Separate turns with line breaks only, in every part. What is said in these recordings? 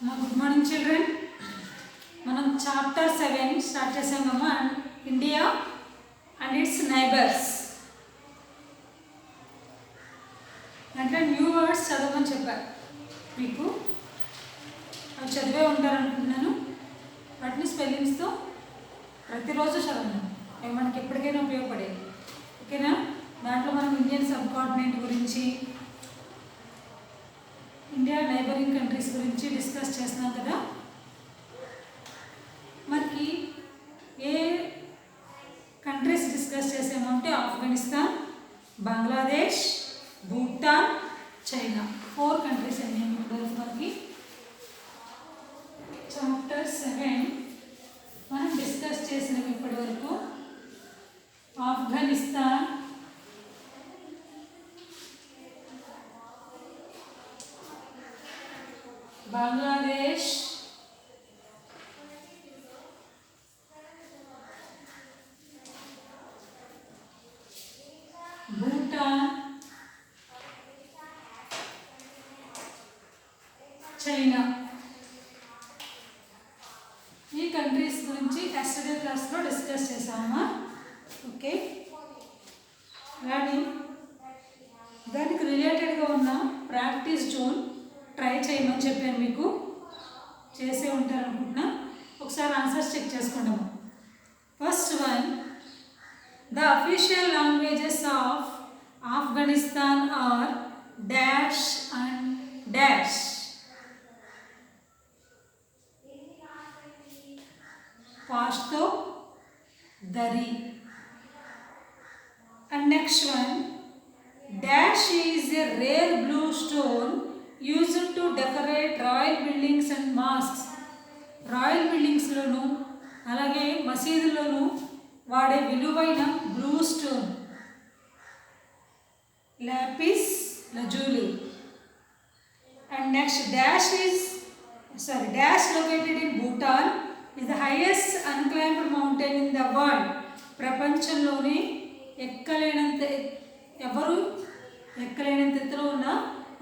Good morning, children. మనం chapter 7 start చేసామమ్మా. India and its neighbours అంటే న్యూ వర్డ్స్ చదవమని చెప్పారు మీకు. అవి చదివే ఉంటారనుకుంటున్నాను. వాటిని స్పెల్లింగ్స్తో ప్రతిరోజు చదవండి, అవి మనకి ఎప్పటికైనా ఉపయోగపడేవి. ఓకేనా? దాంట్లో మనం ఇండియన్ సబ్ కాంటినెంట్ గురించి, ఇండియా నైబరింగ్ కంట్రీస్ గురించి డిస్కస్ చేస్తున్నాం కదా. మనకి ఏ కంట్రీస్ డిస్కస్ చేసామంటే ఆఫ్ఘనిస్తాన్, బంగ్లాదేశ్, భూటాన్, చైనా, 4 కంట్రీస్ అన్నీ ఇప్పుడు మనకి. చాప్టర్ 7 మనం డిస్కస్ చేసినవి ఇప్పటి వరకు ఆఫ్ఘనిస్తాన్, బంగ్లాదేశ్, భూటాన్, చైనా. ఈ కంట్రీస్ గురించి ఎస్టర్డే క్లాస్లో డిస్కస్ చేసామా. ఓకే, కానీ దానికి రిలేటెడ్గా ఉన్న ప్రాక్టీస్ జోన్ ట్రై చేయమని చెప్పాను మీకు. చేసే ఉంటారు అనుకుంటున్నా. ఒకసారి ఆన్సర్స్ చెక్ చేసుకుందాము. First one, the official languages of Afghanistan are dash and dash. Pashto, Dari. And next one, dash is a rare blue stone used to decorate royal buildings and mosques. Royal బిల్డింగ్స్లోను అలాగే మసీదుల్లోనూ వాడే విలువైన blue stone, lapis lazuli. And next dash located in Bhutan is the highest unclimbed mountain in the world. ప్రపంచంలోనే ఎవరు ఎక్కలేనంత ఎత్తులో ఉన్న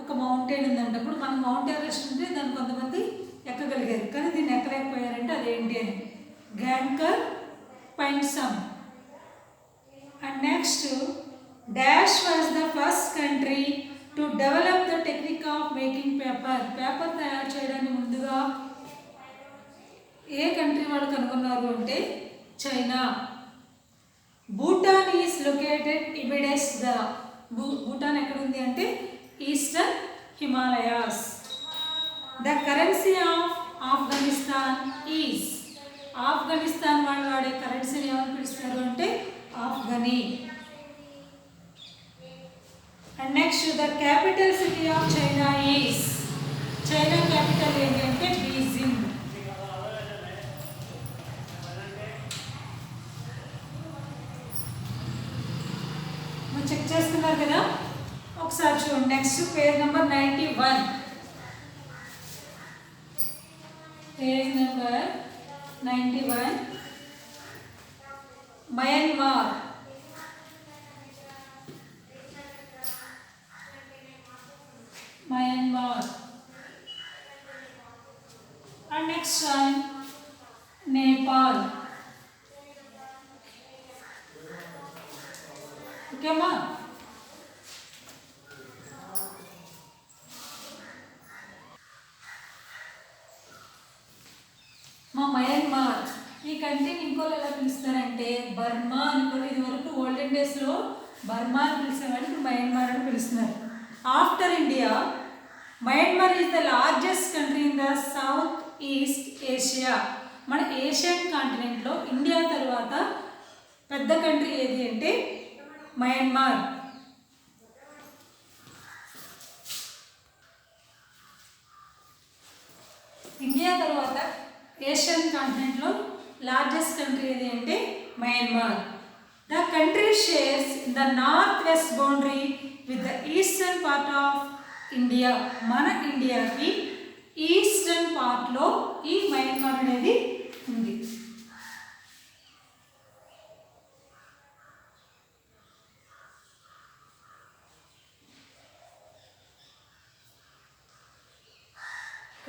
ఒక మౌంటైన్ ఉందంట. ఇప్పుడు మన మౌంట్ ఎవరెస్ట్ ఉంటే దాన్ని కొంతమంది ఎక్కగలిగారు, కానీ దీన్ని ఎక్కలేకపోయారంటే అదేంటి అని. Gangkhar Puensum. And next, dash was the first country to develop the technique of making paper. Paper తయారు చేయడానికి ముందుగా ఏ కంట్రీ వాళ్ళు కనుగొన్నారు అంటే China. Bhutan is located amidst the. Bhutan ఎక్కడుంది అంటే eastern Himalayas. The currency of Afghanistan is. Afghanistan వాళ్ళు వాడే కరెన్సీని ఏమని పిలుస్తారు అంటే Afghani. And next, the capital city of China is. China capital ఏంటి అంటే బీజింగ్. చెక్ చేస్తున్నారు కదా, ఒకసారి చూడండి. Next page number 91. Page number 91, Myanmar. And next one, Nepal. ఓకేమ్మా? మయన్మార్ ఈ కంట్రీని ఇంకోళ్ళు ఎలా పిలుస్తారంటే బర్మా అని కూడా. ఇది వరకు ఓల్డెన్ డేస్లో బర్మా అని పిలిచేవాళ్ళు, ఇప్పుడు మయన్మార్ అని పిలుస్తున్నారు. After India, Myanmar is the largest country in the south east Asia. మన ఏషియన్ కాంటినెంట్లో ఇండియా తర్వాత పెద్ద కంట్రీ ఏది అంటే మయన్మార్. ఇండియా తర్వాత ఏషియన్ కాంటినెంట్లో లార్జెస్ట్ కంట్రీ ఏది అంటే Myanmar. The country shares the north west boundary with the eastern part of India. మన ఇండియాకి ఈస్టర్న్ పార్ట్లో ఈ మయన్మార్ అనేది ఉంది.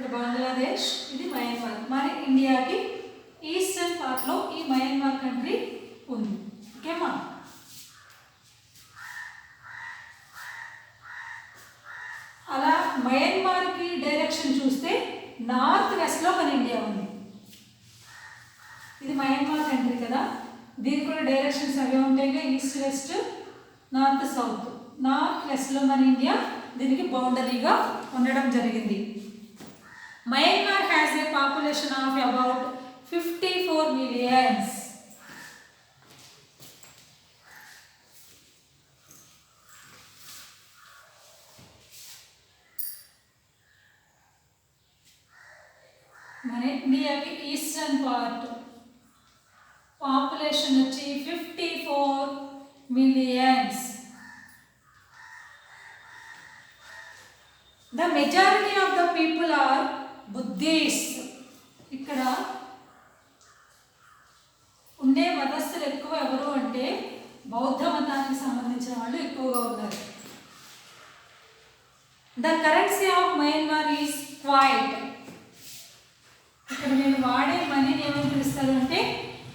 ఇక్కడ బంగ్లాదేశ్, ఇది మయన్మార్. మన ఇండియాకి ఈస్టర్న్ పార్ట్లో ఈ మయన్మార్ కంట్రీ ఉంది. ఓకేమా? అలా మయన్మార్కి డైరెక్షన్ చూస్తే నార్త్ వెస్ట్లో మన ఇండియా ఉంది. ఇది మయన్మార్ కంట్రీ కదా, దీనికి కూడా డైరెక్షన్స్ అవే ఉంటాయి, east west north south. North వెస్ట్లో మన ఇండియా దీనికి బౌండరీగా ఉండడం జరిగింది. Myanmar has a population of about 54 millions. మన ఇండియాకి ఈస్టర్న్ పార్ట్ పాపులేషన్ వచ్చి 54 millions. The majority of the people are Buddhists. ఇక్కడ ఉండే మతస్థులు ఎక్కువ ఎవరు అంటే బౌద్ధ మతానికి సంబంధించిన వాళ్ళు ఎక్కువగా ఉన్నారు. The currency of Myanmar is Kyat. ఇక్కడ నేను వాడే మనీని ఏమని పిలుస్తారు అంటే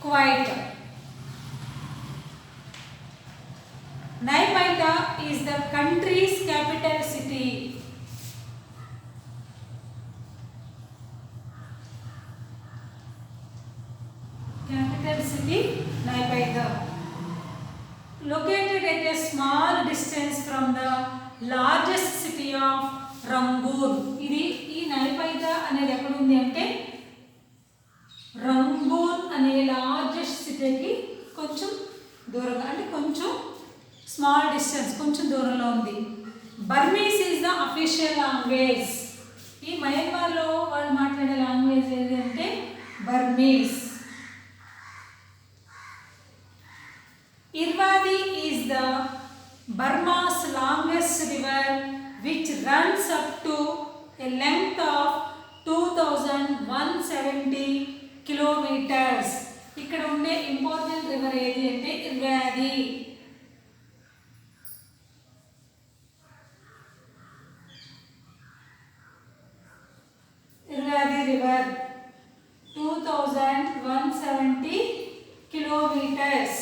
Kyat. Naypyidaw is the country's capital city. Capital city Naypyidaw, located at a small distance from the largest city of Rangoon. ఇది ఈ నైపైదా అనేది ఎక్కడ ఉంది అంటే రంగూన్ అనే లార్జెస్ట్ సిటీకి కొంచెం దూరంగా, అంటే కొంచెం స్మాల్ డిస్టెన్స్, కొంచెం దూరంలో ఉంది. Burmese is the official language. ఈ మయన్మార్లో వాళ్ళు మాట్లాడే లాంగ్వేజ్ ఏది అంటే Burmese. Irrawaddy is the Burma's longest river, which runs up to a length of 2170 kilometers. ఇక్కడ ఉండే ఇంపార్టెంట్ రివర్ ఏది అంటే ఇర్రావది. ఇర్రావది river 2170 kilometers.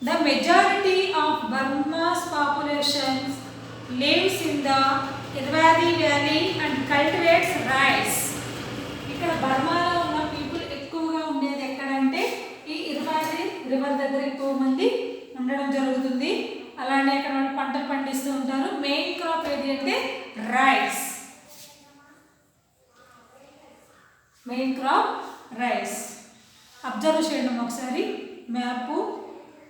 The majority of Burma's population lives in the Irrawaddy Valley and cultivates rice. ఇక్కడ బర్మాలో ఉన్న people ఎక్కువగా ఉండేది ఎక్కడంటే ఈ ఇర్రావది రివర్ దగ్గర ఎక్కువ మంది ఉండడం జరుగుతుంది. అలానే అక్కడ వాళ్ళు పంటలు పండిస్తూ ఉంటారు. మెయిన్ క్రాప్ ఏది అంటే rice. Main crop rice. Observe చేయండి ఒకసారి మ్యాపు.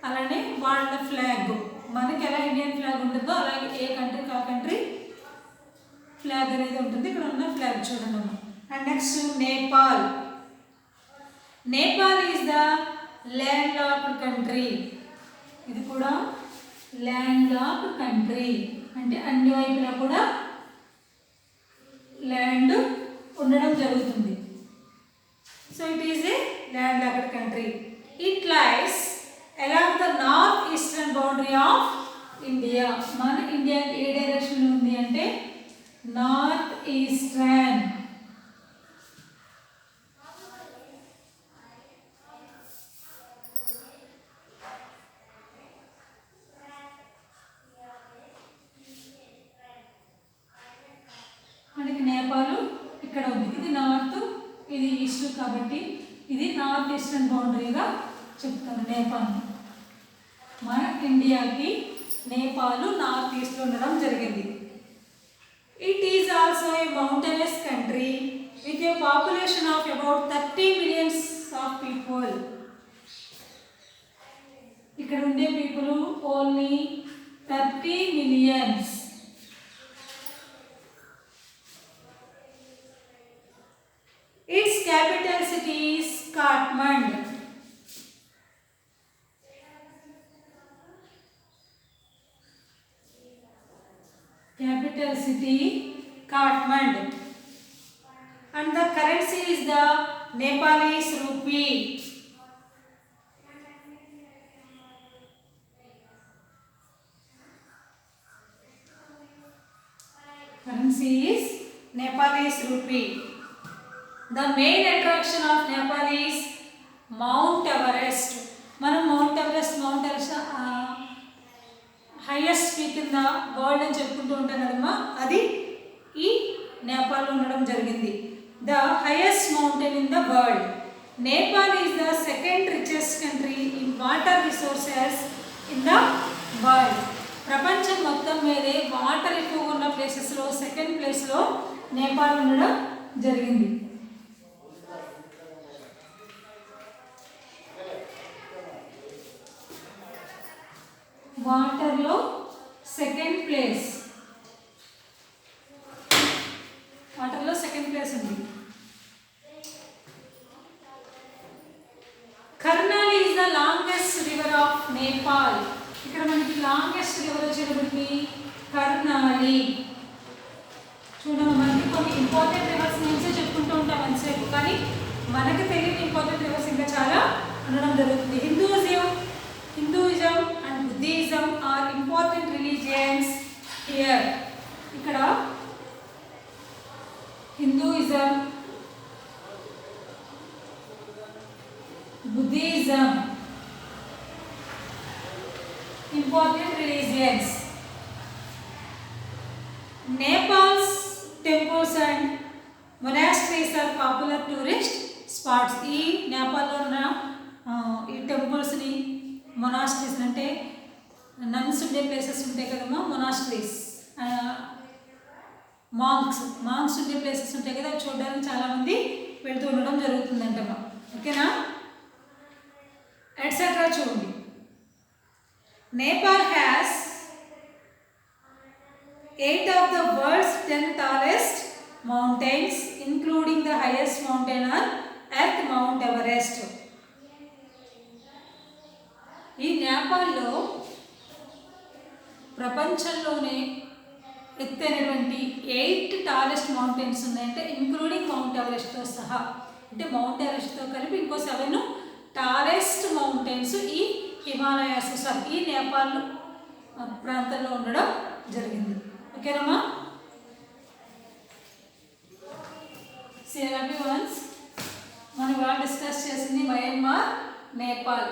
అలానే వాళ్ళ ఫ్లాగ్, మనకి ఎలా ఇండియన్ ఫ్లాగ్ ఉంటుందో అలాగే ఏ కంట్రీకి ఆ కంట్రీ ఫ్లాగ్ అనేది ఉంటుంది. ఇక్కడ ఉన్న ఫ్లాగ్ చూడండి అమ్మా. And next Nepal. Nepal is the land locked country. ఇది కూడా ల్యాండ్ లాక్డ్ కంట్రీ, అంటే అన్ని వైపులా కూడా ల్యాండ్ ఉండడం జరుగుతుంది. So it is a land locked country. It lies along the north eastern boundary of India. మన ఇండియా ఏ డైరెక్షన్ ఉంది అంటే నార్త్ ఈస్టర్న్. మనకి నేపాల్ ఇక్కడ ఉంది. ఇది నార్త్, ఇది ఈస్ట్, కాబట్టి ఇది నార్త్ ఈస్టర్న్ బౌండరీగా చెప్తారు నేపాల్. మన ఇండియాకి నేపాల్ నార్త్ ఈస్ట్లో ఉండడం జరిగింది. It is also a mountainous country with a population of about 30 millions of people. ఇక్కడ ఉండే people only 30 millions. Its capital city is Kathmandu. Capital city Kathmandu, and the currency is the Nepalese rupee. Currency is Nepalese rupee. The main attraction of Nepal is Mount Everest. మనం mount Everest highest peak in the world అని చెప్పుకుంటూ ఉంటాం కదమ్మా, అది ఈ నేపాల్లో ఉండడం జరిగింది. The highest mountain in the world. Nepal is the second richest country in water resources in the world. ప్రపంచం మొత్తం మీదే వాటర్ ఎక్కువగా ఉన్న ప్లేసెస్లో సెకండ్ ప్లేస్లో నేపాల్ ఉండడం జరిగింది. వాటర్లో సెకండ్ ప్లేస్, వాటర్లో సెకండ్ ప్లేస్ ఉంది. Karnali is the longest river of Nepal. ఇక్కడ మనకి లాంగెస్ట్ రివర్ వచ్చేటప్పటికి కర్నాలి. చూడండి, మనకి కొన్ని ఇంపార్టెంట్ రివర్స్ నేమ్సే చెప్పుకుంటూ ఉంటాం అంతసేపు, కానీ మనకు తెలియని ఇంపార్టెంట్ రివర్స్ ఇంకా చాలా ఉండడం జరుగుతుంది. Hinduism and Buddhism are important religions here. ఇక్కడ Hinduism, Buddhism important religions. Nepal's temples and monasteries are popular tourist spots. ఈ నేపాల్లో ఉన్న ఈ టెంపుల్స్ని, మొనాస్ట్రీస్ అంటే నన్స్ ఉండే ప్లేసెస్ ఉంటాయి కదమ్మా, మొనాస్ట్రీస్, మాంక్స్ ఉండే ప్లేసెస్ ఉంటాయి కదా, చూడడానికి చాలామంది వెళ్తూ ఉండడం జరుగుతుందంటమ్మా. ఓకేనా, ఎట్సెట్రా. చూడండి, Nepal has 8 of the world's 10 tallest mountains, including the highest mountain on earth, Mount Everest. ఈ నేపాల్లో ప్రపంచంలోనే ఎత్తైనటువంటి 8 టాలెస్ట్ మౌంటైన్స్ ఉన్నాయంటే, ఇంక్లూడింగ్ మౌంట్ ఎవరెస్ట్తో సహా. అంటే మౌంట్ ఎవరెస్ట్తో కలిపి ఇంకో 7 టాలెస్ట్ మౌంటైన్స్ ఈ హిమాలయాస్ ఈ నేపాల్ ప్రాంతంలో ఉండడం జరిగింది. ఓకేనమ్మా, హ్యాపీ వన్స్. మనం ఇవాళ డిస్కస్ చేసింది మయన్మార్, నేపాల్.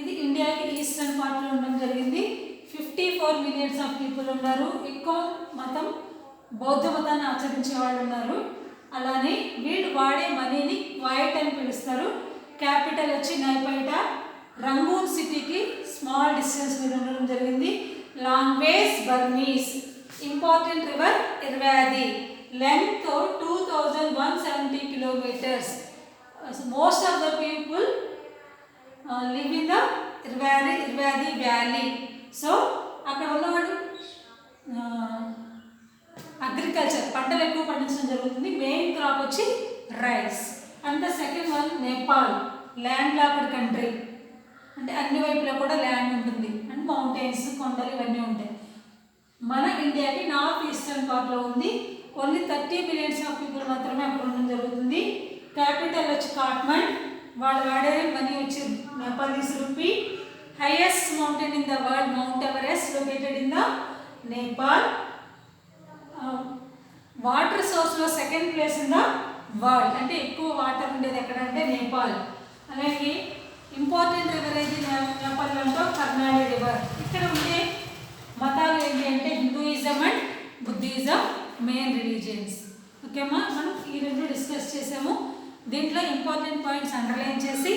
ఇది ఇండియాకి ఈస్టర్న్ పార్ట్లో ఉండడం జరిగింది. 54 మిలియన్స్ ఆఫ్ పీపుల్ ఉన్నారు. ఎక్కువ మతం బౌద్ధ మతాన్ని ఆచరించే వాళ్ళు ఉన్నారు. అలానే వీళ్ళు వాడే మనీని వైట్ అని పిలుస్తారు. క్యాపిటల్ వచ్చి నైపైటా. రంగూన్ సిటీకి స్మాల్ డిస్టెన్స్ మీద ఉండడం జరిగింది. Language Burmese. Important river Irrawaddy. Length 2170 kilometers. Most of the people live in the Irrawaddy valley. So అక్కడ ఉన్నవాడు అగ్రికల్చర్, పంటలు ఎక్కువ పండించడం జరుగుతుంది. మెయిన్ క్రాప్ వచ్చి rice. And the second one Nepal, landlocked country. అంటే అన్ని వైపులా కూడా ల్యాండ్ ఉంటుంది అండ్ మౌంటైన్స్, కొండలు ఇవన్నీ ఉంటాయి. మన ఇండియాకి నార్త్ ఈస్టర్న్ పార్ట్లో ఉంది. ఓన్లీ 30 మిలియన్స్ ఆఫ్ పీపుల్ మాత్రమే అక్కడ ఉండడం జరుగుతుంది. క్యాపిటల్ వచ్చి కాట్మండ్. వాళ్ళు వాడే మనీ వచ్చి Nepalese rupee. Highest mountain in the world Mount Everest located in the Nepal. Water సోర్స్లో second place in the world. అంటే ఎక్కువ వాటర్ ఉండేది ఎక్కడంటే నేపాల్. అలాగే ఇంపార్టెంట్ రివర్ ఏది నేపాల్ అంటే కర్నాలి రివర్. ఇక్కడ ఉండే మతాలు ఏంటి అంటే Hinduism and Buddhism main religions. ఓకేమ్మా, మనం ఈ రెండు డిస్కస్ చేసాము. దీంట్లో ఇంపార్టెంట్ పాయింట్స్ అండర్లైన్ చేసి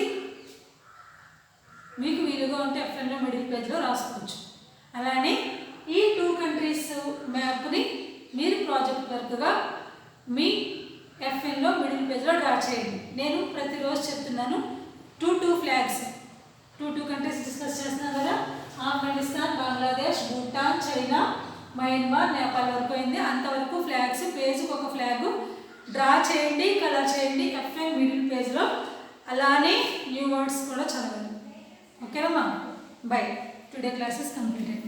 మీకు వీలుగా ఉంటే ఎఫ్ఎన్లో మిడిల్ పేజ్లో రాసుకోవచ్చు. అలానే ఈ 2 కంట్రీస్ మ్యాప్ని మీరు ప్రాజెక్ట్ వర్క్గా మీ ఎఫ్ఎన్లో మిడిల్ పేజ్లో డ్రా చేయండి. నేను ప్రతిరోజు చెప్తున్నాను 2 ఫ్లాగ్స్, 2 కంట్రీస్ డిస్కస్ చేస్తున్నాను కదా. ఆఫ్ఘనిస్తాన్, బంగ్లాదేశ్, భూటాన్, చైనా, మయన్మార్, నేపాల్ వరకు అయింది. అంతవరకు ఫ్లాగ్స్, పేజ్కి ఒక ఫ్లాగ్ డ్రా చేయండి, కలర్ చేయండి ఎఫ్ఎన్ మిడిల్ పేజ్లో. అలానే న్యూ వర్డ్స్ కూడా చదవండి. ఓకేనమ్మా, by. Today class is completed.